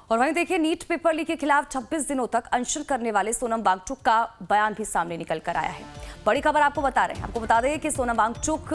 और वहीं देखिए, नीट पेपर लीक के खिलाफ 26 दिनों तक अनशन करने वाले सोनम वांगचुक का बयान भी सामने निकल कर आया है। बड़ी खबर आपको बता रहे हैं। आपको बता दें कि सोनम वांगचुक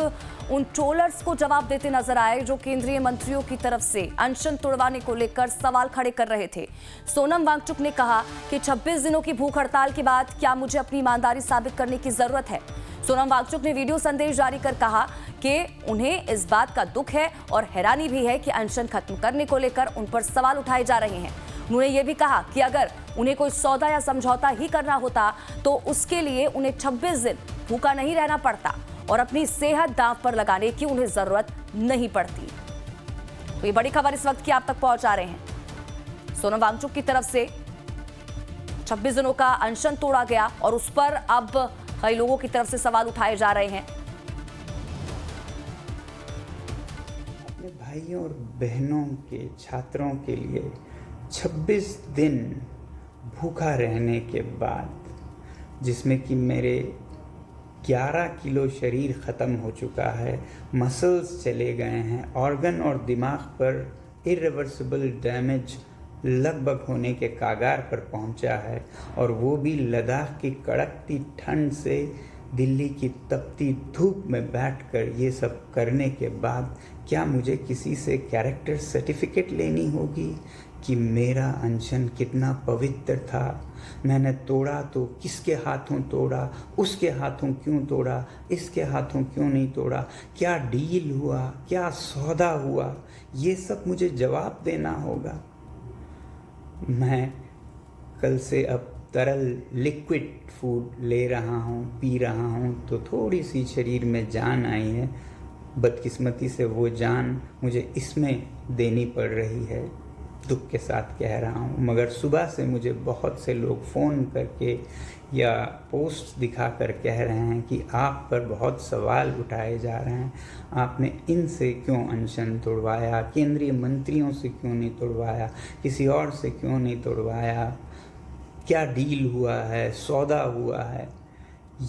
उन ट्रोलर्स को जवाब देते नजर आए जो केंद्रीय मंत्रियों की तरफ से अनशन तोड़वाने को लेकर सवाल खड़े कर रहे थे। सोनम वांगचुक ने कहा कि 26 दिनों की भूख हड़ताल के बाद क्या मुझे अपनी ईमानदारी साबित करने की जरूरत है। सोनम वांगचुक ने वीडियो संदेश जारी कर कहा कि उन्हें इस बात का दुख है और हैरानी भी है कि अनशन खत्म करने को लेकर उन पर सवाल उठाए जा रहे हैं। उन्होंने ये भी कहा कि अगर उन्हें कोई सौदा या समझौता ही करना होता तो उसके लिए उन्हें 26 दिन भूखा नहीं रहना पड़ता और अपनी सेहत दांव पर लगाने की उन्हें जरूरत नहीं पड़ती। तो ये बड़ी खबर इस वक्त की आप तक पहुंचा रहे हैं। सोनम वांगचुक की तरफ से 26 दिनों का अनशन तोड़ा गया और उस पर अब कई लोगों की तरफ से सवाल उठाए जा रहे हैं। अपने भाइयों और बहनों के छात्रों के लिए 26 दिन भूखा रहने के बाद, जिसमें कि मेरे 11 किलो शरीर ख़त्म हो चुका है, मसल्स चले गए हैं, ऑर्गन और दिमाग पर इरिवर्सिबल डैमेज लगभग होने के कागार पर पहुंचा है, और वो भी लद्दाख की कड़कती ठंड से दिल्ली की तपती धूप में बैठकर ये सब करने के बाद क्या मुझे किसी से कैरेक्टर सर्टिफिकेट लेनी होगी कि मेरा अनशन कितना पवित्र था? मैंने तोड़ा तो किसके हाथों तोड़ा, उसके हाथों क्यों तोड़ा, इसके हाथों क्यों नहीं तोड़ा, क्या डील हुआ, क्या सौदा हुआ, ये सब मुझे जवाब देना होगा। मैं कल से अब तरल लिक्विड फूड ले रहा हूँ, पी रहा हूँ, तो थोड़ी सी शरीर में जान आई है। बदकिस्मती से वो जान मुझे इसमें देनी पड़ रही है, दुख के साथ कह रहा हूँ। मगर सुबह से मुझे बहुत से लोग फ़ोन करके या पोस्ट दिखाकर कह रहे हैं कि आप पर बहुत सवाल उठाए जा रहे हैं, आपने इनसे क्यों अनशन तोड़वाया, केंद्रीय मंत्रियों से क्यों नहीं तोड़वाया, किसी और से क्यों नहीं तोड़वाया, क्या डील हुआ है, सौदा हुआ है।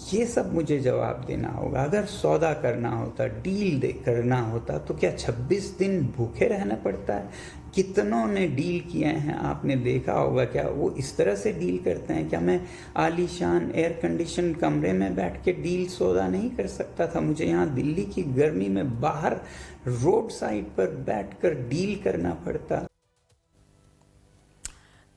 ये सब मुझे जवाब देना होगा। अगर सौदा करना होता, डील करना होता, तो क्या 26 दिन भूखे रहना पड़ता है? कितनों ने डील किए हैं, आपने देखा होगा। क्या वो इस तरह से डील करते हैं? क्या मैं आलीशान एयर कंडीशन कमरे में बैठ के डील सौदा नहीं कर सकता था? मुझे यहाँ दिल्ली की गर्मी में बाहर रोड साइड पर बैठकर डील करना पड़ता।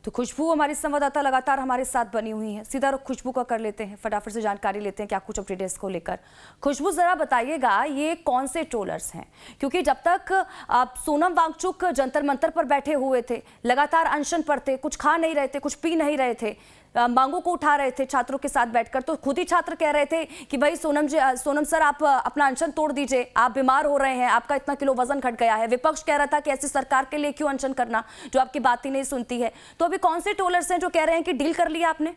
तो खुशबू हमारी संवाददाता लगातार हमारे साथ बनी हुई है। सीधा रुख खुशबू का कर लेते हैं, फटाफट से जानकारी लेते हैं क्या कुछ अपडेट है इसको लेकर। खुशबू, जरा बताइएगा ये कौन से ट्रोलर्स हैं, क्योंकि जब तक आप सोनम वांगचुक जंतर मंतर पर बैठे हुए थे, लगातार अनशन पर थे, कुछ खा नहीं रहे थे, कुछ पी नहीं रहे थे, मांगों को उठा रहे थे छात्रों के साथ बैठकर, तो खुद ही छात्र कह रहे थे कि भाई सोनम सर आप अपना अनशन तोड़ दीजिए, आप बीमार हो रहे हैं, आपका इतना किलो वजन घट गया है। विपक्ष कह रहा था कि ऐसी सरकार के लिए क्यों अनशन करना जो आपकी बात ही नहीं सुनती है। तो अभी कौन से ट्रोलर्स हैं जो कह रहे हैं कि डील कर लिया आपने?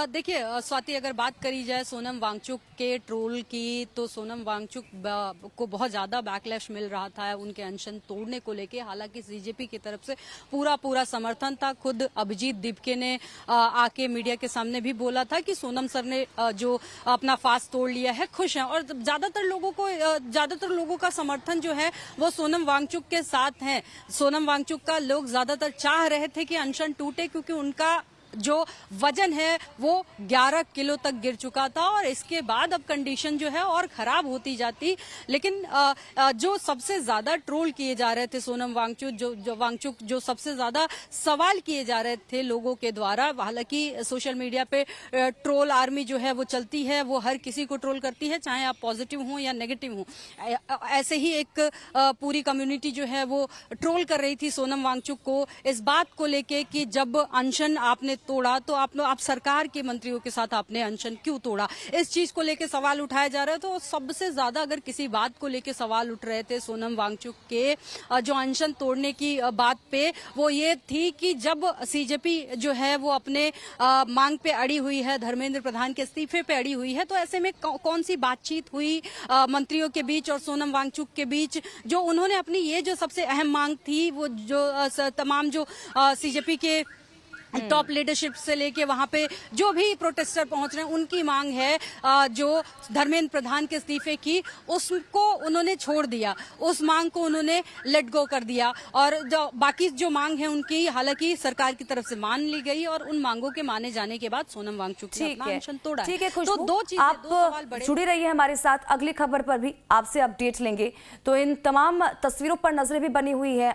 देखिए स्वाति, अगर बात करी जाए सोनम वांगचुक के ट्रोल की, तो सोनम वांगचुक को बहुत ज्यादा बैकलैश मिल रहा था उनके अनशन तोड़ने को लेके। हालांकि सीजेपी की तरफ से पूरा समर्थन था। खुद अभिजीत दिपके ने आके मीडिया के सामने भी बोला था कि सोनम सर ने जो अपना फास्ट तोड़ लिया है, खुश हैं। और ज्यादातर लोगों का समर्थन जो है वो सोनम वांगचुक के साथ है। सोनम वांगचुक का लोग ज्यादातर चाह रहे थे कि अनशन टूटे, क्योंकि उनका जो वजन है वो 11 किलो तक गिर चुका था और इसके बाद अब कंडीशन जो है और खराब होती जाती। लेकिन जो सबसे ज्यादा ट्रोल किए जा रहे थे सोनम वांगचुक जो सबसे ज्यादा सवाल किए जा रहे थे लोगों के द्वारा, हालांकि सोशल मीडिया पे ट्रोल आर्मी जो है वो चलती है, वो हर किसी को ट्रोल करती है, चाहे आप पॉजिटिव हो या नेगेटिव हो। ऐसे ही एक पूरी कम्युनिटी जो है वो ट्रोल कर रही थी सोनम वांगचुक को इस बात को लेके कि जब अनशन आपने तोड़ा तो आप सरकार के मंत्रियों के साथ आपने अनशन क्यों तोड़ा, इस चीज को लेके सवाल उठाया जा रहा है। तो सबसे ज्यादा अगर किसी बात को लेके सवाल उठ रहे थे सोनम वांगचुक के जो अनशन तोड़ने की बात पे, वो ये थी कि जब सीजेपी जो है वो अपने मांग पे अड़ी हुई है, धर्मेंद्र प्रधान के इस्तीफे पे अड़ी हुई है, तो ऐसे में कौन सी बातचीत हुई मंत्रियों के बीच और सोनम वांगचुक के बीच, जो उन्होंने अपनी ये जो सबसे अहम मांग थी, वो जो तमाम जो सीजेपी के टॉप लीडरशिप से लेके वहां पे जो भी प्रोटेस्टर पहुंच रहे हैं उनकी मांग है जो धर्मेंद्र प्रधान के इस्तीफे की, उसको उन्होंने छोड़ दिया, उस मांग को उन्होंने लेट गो कर दिया। और जो बाकी जो मांग है उनकी हालांकि सरकार की तरफ से मान ली गई और उन मांगों के माने जाने के बाद सोनम वांगचुक ने अपना अनशन तोड़ा। ठीक है तो खुशबू, दो चीजें, आप दो सवाल बड़े जुड़ी रही है हमारे साथ, अगली खबर पर भी आपसे अपडेट लेंगे। तो इन तमाम तस्वीरों पर नजरें भी बनी हुई है